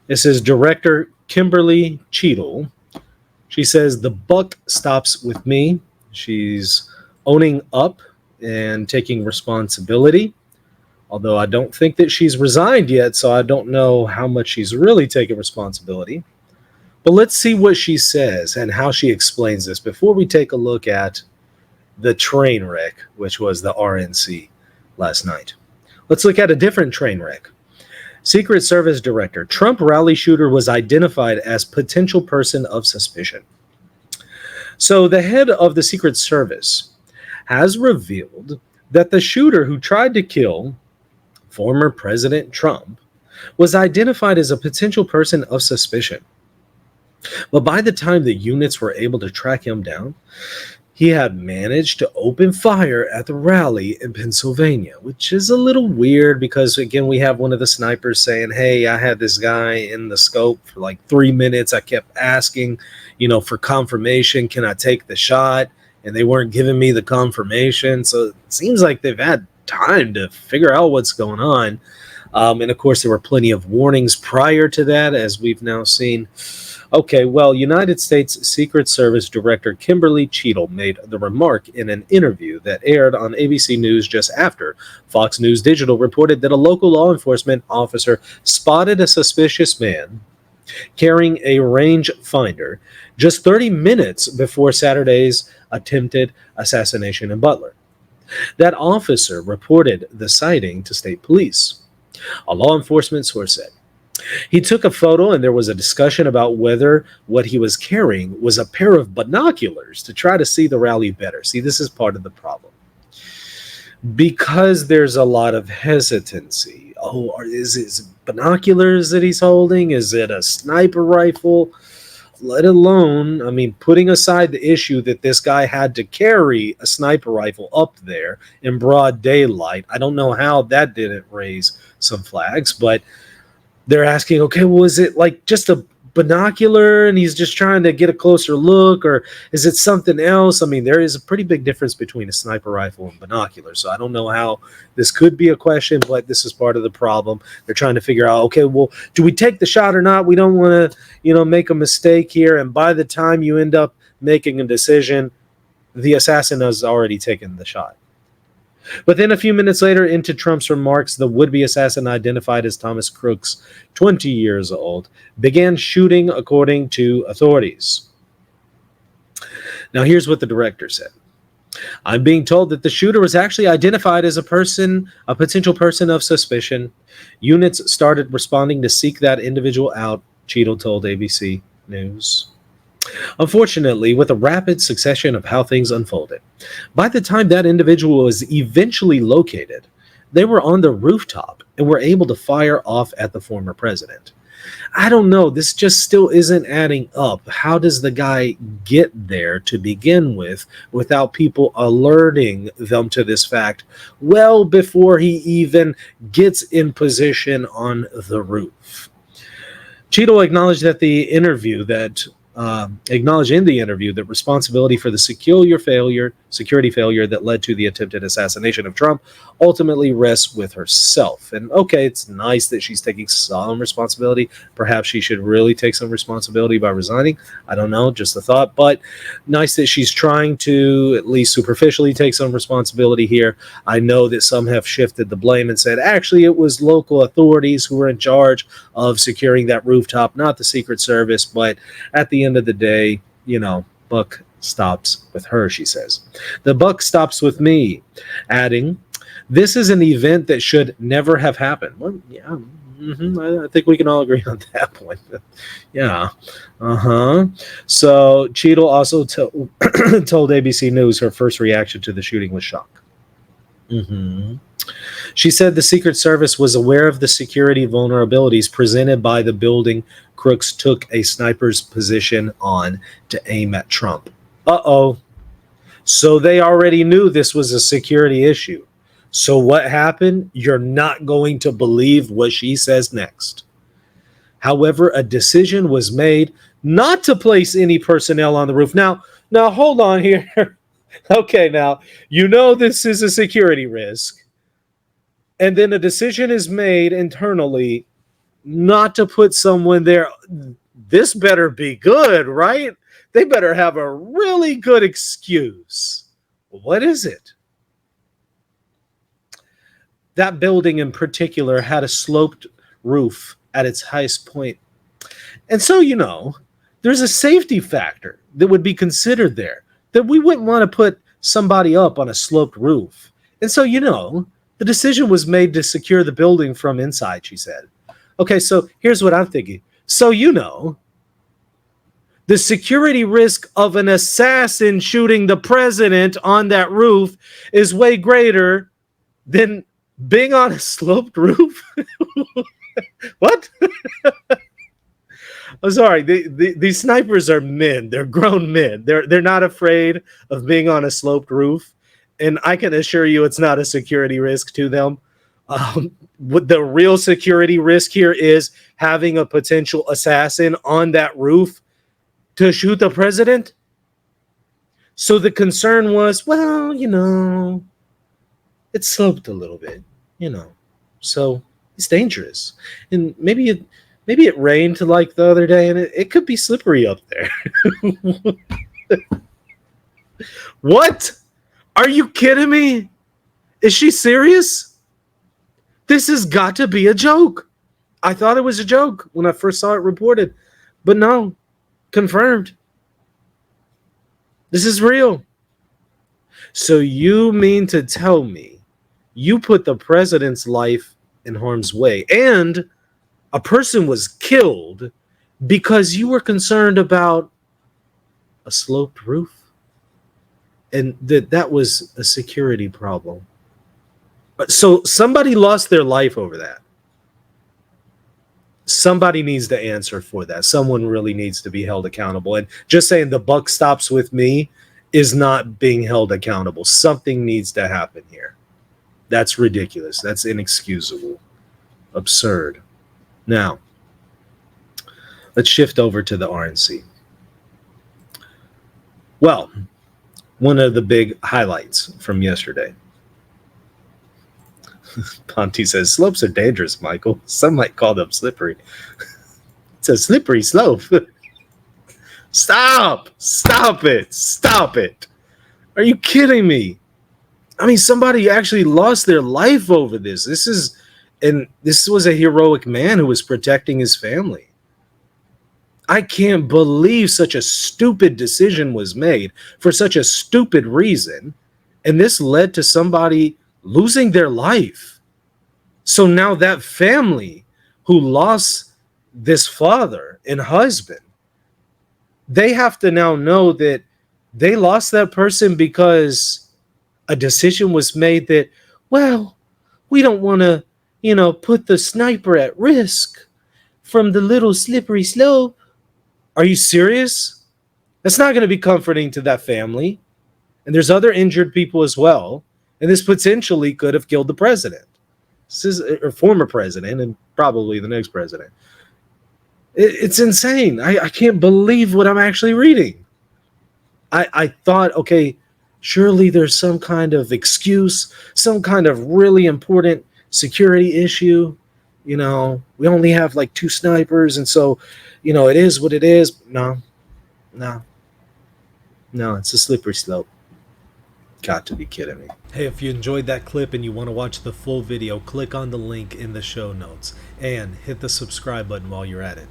This is director Kimberly Cheatle. She says, "The buck stops with me." She's owning up and taking responsibility, although I don't think that she's resigned yet, so I don't know how much she's really taking responsibility. But let's see what she says and how she explains this before we take a look at the train wreck, which was the RNC last night. Let's look at a different train wreck. Secret Service Director: Trump rally shooter was identified as potential person of suspicion. So, the head of the Secret Service has revealed that the shooter who tried to kill former President Trump was identified as a potential person of suspicion. But by the time the units were able to track him down, he had managed to open fire at the rally in Pennsylvania, which is a little weird because, again, we have one of the snipers saying, "Hey, I had this guy in the scope for like 3 minutes. I kept asking, for confirmation. Can I take the shot?" And they weren't giving me the confirmation. So it seems like they've had time to figure out what's going on. And of course, there were plenty of warnings prior to that, as we've now seen. Okay, well, United States Secret Service Director Kimberly Cheatle made the remark in an interview that aired on ABC News just after Fox News Digital reported that a local law enforcement officer spotted a suspicious man carrying a rangefinder just 30 minutes before Saturday's attempted assassination in Butler. That officer reported the sighting to state police. A law enforcement source said he took a photo and there was a discussion about whether what he was carrying was a pair of binoculars to try to see the rally better. See, this is part of the problem. Because there's a lot of hesitancy. Oh, is it binoculars that he's holding? Is it a sniper rifle? Let alone, putting aside the issue that this guy had to carry a sniper rifle up there in broad daylight. I don't know how that didn't raise some flags, but they're asking, okay, well, is it like just a binocular and he's just trying to get a closer look, or is it something else? There is a pretty big difference between a sniper rifle and binoculars. So I don't know how this could be a question, but this is part of the problem. They're trying to figure out, okay, well, do we take the shot or not? We don't want to, make a mistake here. And by the time you end up making a decision, the assassin has already taken the shot. But then a few minutes later into Trump's remarks, the would-be assassin, identified as Thomas Crooks, 20 years old, began shooting according to authorities. Now here's what the director said. "I'm being told that the shooter was actually identified as a potential person of suspicion. Units started responding to seek that individual out," Cheatle told ABC News. Unfortunately, with a rapid succession of how things unfolded, by the time that individual was eventually located, they were on the rooftop and were able to fire off at the former president. I don't know. This just still isn't adding up. How does the guy get there to begin with without people alerting them to this fact well before he even gets in position on the roof? Cheatle acknowledged in the interview that responsibility for the security failure that led to the attempted assassination of Trump ultimately rests with herself. And okay, it's nice that she's taking some responsibility. Perhaps she should really take some responsibility by resigning. I don't know, just a thought. But nice that she's trying to at least superficially take some responsibility here. I know that some have shifted the blame and said, actually, it was local authorities who were in charge of securing that rooftop, not the Secret Service. But at the end of the day, buck stops with her, she says. "The buck stops with me," adding, "This is an event that should never have happened." Well, yeah, I think we can all agree on that point. Yeah. So Cheatle also told ABC News her first reaction to the shooting was shock. She said the Secret Service was aware of the security vulnerabilities presented by the building Crooks took a sniper's position on to aim at Trump. Uh-oh. So they already knew this was a security issue. So what happened? You're not going to believe what she says next. However, a decision was made not to place any personnel on the roof. Now hold on here. Okay, now, this is a security risk. And then a decision is made internally not to put someone there. This better be good, right? They better have a really good excuse. What is it? That building in particular had a sloped roof at its highest point. And so, there's a safety factor that would be considered there, that we wouldn't want to put somebody up on a sloped roof. And so, the decision was made to secure the building from inside, she said. Okay, so here's what I'm thinking. So, the security risk of an assassin shooting the president on that roof is way greater than being on a sloped roof. What? I'm sorry. These snipers are men. They're grown men. They're not afraid of being on a sloped roof, and I can assure you, it's not a security risk to them. What the real security risk here is having a potential assassin on that roof to shoot the president. So the concern was, well, it's sloped a little bit, so it's dangerous. And maybe it rained like the other day, and it could be slippery up there. What? Are you kidding me? Is she serious? This has got to be a joke. I thought it was a joke when I first saw it reported, but no, confirmed. This is real. So you mean to tell me you put the president's life in harm's way and a person was killed because you were concerned about a sloped roof? And that was a security problem. So somebody lost their life over that. Somebody needs to answer for that. Someone really needs to be held accountable. And just saying the buck stops with me is not being held accountable. Something needs to happen here. That's ridiculous. That's inexcusable. Absurd. Now, let's shift over to the RNC. Well, one of the big highlights from yesterday. Ponte says, slopes are dangerous, Michael. Some might call them slippery. It's a slippery slope. Stop it. Are you kidding me? I mean, somebody actually lost their life over this. This was a heroic man who was protecting his family. I can't believe such a stupid decision was made for such a stupid reason. And this led to somebody losing their life. So now that family who lost this father and husband, they have to now know that they lost that person because a decision was made that, well, we don't want to, put the sniper at risk from the little slippery slope. Are you serious? That's not going to be comforting to that family. And there's other injured people as well. And this potentially could have killed the president. This is a former president and probably the next president. It's insane. I can't believe what I'm actually reading. I thought, okay, surely there's some kind of excuse, some kind of really important security issue. We only have like 2 snipers, and so, it is what it is. No, it's a slippery slope. Got to be kidding me. Hey, if you enjoyed that clip and you want to watch the full video, click on the link in the show notes and hit the subscribe button while you're at it.